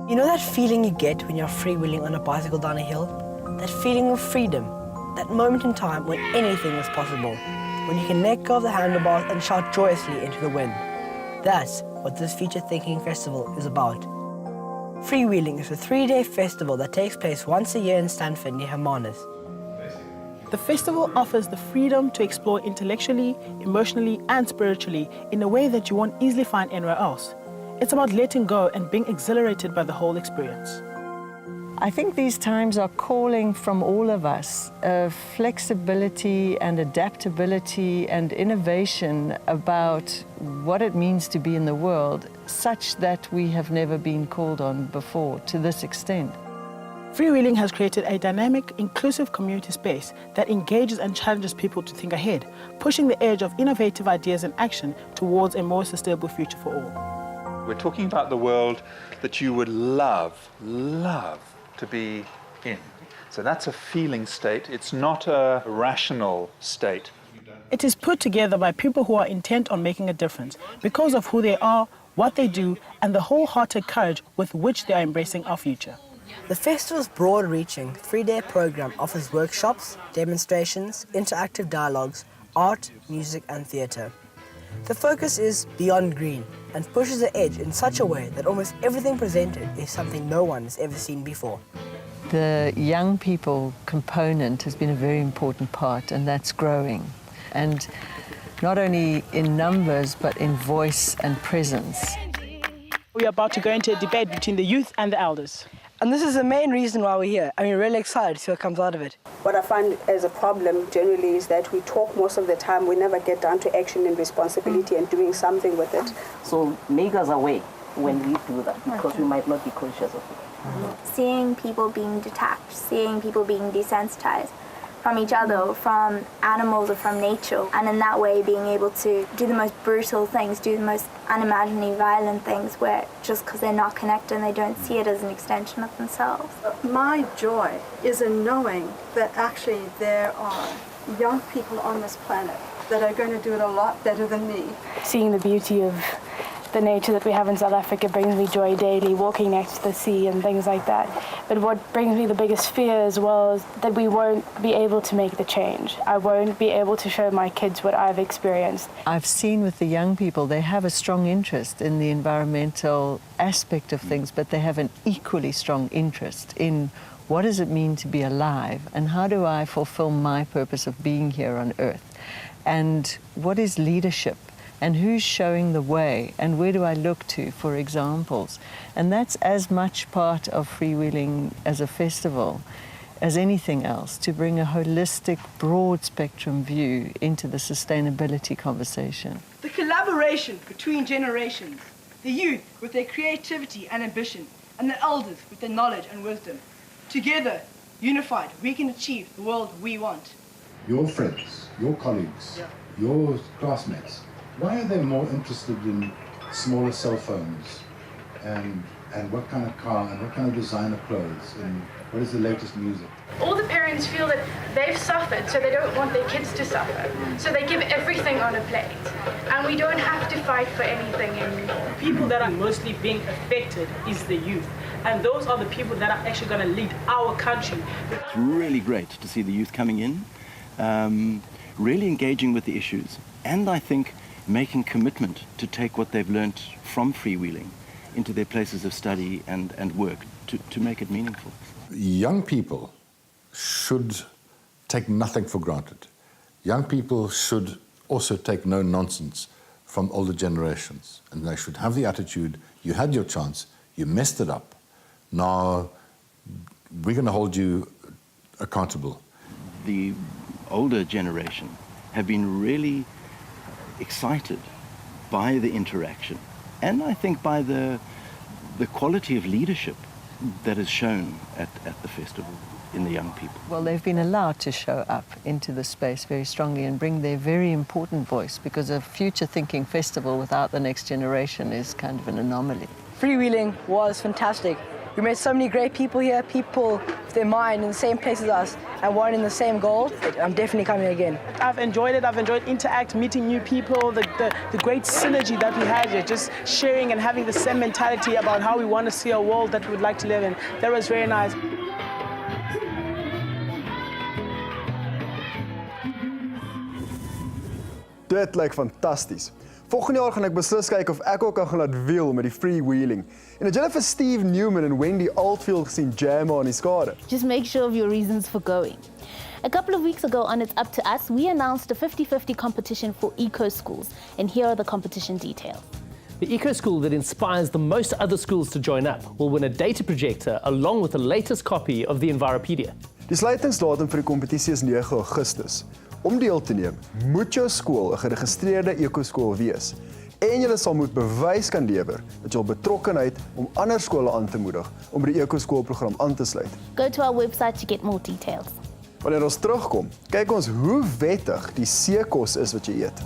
You know that feeling you get when you're freewheeling on a bicycle down a hill? That feeling of freedom, that moment in time when anything is possible, when you can let go of the handlebars and shout joyously into the wind. That's what this Future Thinking Festival is about. Freewheeling is a 3-day festival that takes place once a year in Stanford near Hermanus. The festival offers the freedom to explore intellectually, emotionally, and spiritually in a way that you won't easily find anywhere else. It's about letting go and being exhilarated by the whole experience. I think these times are calling from all of us flexibility and adaptability and innovation about what it means to be in the world, such that we have never been called on before to this extent. Freewheeling has created a dynamic, inclusive community space that engages and challenges people to think ahead, pushing the edge of innovative ideas and action towards a more sustainable future for all. We're talking about the world that you would love to be in. So that's a feeling state. It's not a rational state. It is put together by people who are intent on making a difference because of who they are, what they do, and the wholehearted courage with which they are embracing our future. The festival's broad-reaching 3-day program offers workshops, demonstrations, interactive dialogues, art, music, and theatre. The focus is beyond green and pushes the edge in such a way that almost everything presented is something no one has ever seen before. The young people component has been a very important part, and that's growing. And not only in numbers, but in voice and presence. We are about to go into a debate between the youth and the elders. And this is the main reason why we're here. I mean, we're really excited to see what comes out of it. What I find as a problem generally is that we talk most of the time, we never get down to action and responsibility and doing something with it. So make us aware when we do that, because we might not be conscious of it. Seeing people being detached, seeing people being desensitized from each other, from animals or from nature, and in that way being able to do the most brutal things, do the most unimaginably violent things, where just because they're not connected and they don't see it as an extension of themselves. My joy is in knowing that actually there are young people on this planet that are going to do it a lot better than me. Seeing the beauty of the nature that we have in South Africa brings me joy daily, walking next to the sea and things like that. But what brings me the biggest fear as well is that we won't be able to make the change. I won't be able to show my kids what I've experienced. I've seen with the young people, they have a strong interest in the environmental aspect of things, but they have an equally strong interest in what does it mean to be alive, and how do I fulfill my purpose of being here on Earth, and what is leadership, and who's showing the way, and where do I look to for examples. And that's as much part of Freewheeling as a festival as anything else, to bring a holistic, broad spectrum view into the sustainability conversation. The collaboration between generations, the youth with their creativity and ambition, and the elders with their knowledge and wisdom. Together, unified, we can achieve the world we want. Your friends, your colleagues, your classmates, why are they more interested in smaller cell phones and what kind of car and what kind of designer clothes and what is the latest music? All the parents feel that they've suffered, so they don't want their kids to suffer. So they give everything on a plate. And we don't have to fight for anything anymore. People that are mostly being affected is the youth. And those are the people that are actually going to lead our country. It's really great to see the youth coming in, really engaging with the issues. And I think making commitment to take what they've learnt from freewheeling into their places of study and work to make it meaningful. Young people should take nothing for granted. Young people should also take no nonsense from older generations, and they should have the attitude, you had your chance, you messed it up, now we're going to hold you accountable. The older generation have been really excited by the interaction, and I think by the quality of leadership that is shown at the festival in the young people. Well, they've been allowed to show up into the space very strongly and bring their very important voice, because a future thinking festival without the next generation is kind of an anomaly. Freewheeling was fantastic. We met so many great people here, people with their mind in the same place as us and wanting the same goal. I'm definitely coming again. I've enjoyed it. I've enjoyed Interact, meeting new people, the great synergy that we had here, just sharing and having the same mentality about how we want to see a world that we would like to live in. That was very nice. Dit lyk fantasties. Volgende jaar gaan ek beslis kyk of ek ook kan gaan laat wiel met die freewheeling. En het julle vir Steve Newman en Wendy Altfield gesien jam aan die skare? Just make sure of your reasons for going. A couple of weeks ago on It's Up to Us, we announced a 50-50 competition for eco schools, and here are the competition details. The eco school that inspires the most other schools to join up will win a data projector along with the latest copy of the Enviropedia. Die sluitingsdatum vir die kompetisie is 9 Augustus. Om deel te neem, moet jou skool 'n geregistreerde ekoskool wees en jy sal moet bewys kan lewer dat jy betrokkenheid om ander skole aan te moedig om by die ekoskoolprogram aan te sluit. Go to our website to get more details. Wanneer ons terugkom, kyk ons hoe wettig die seekos is wat jy eet.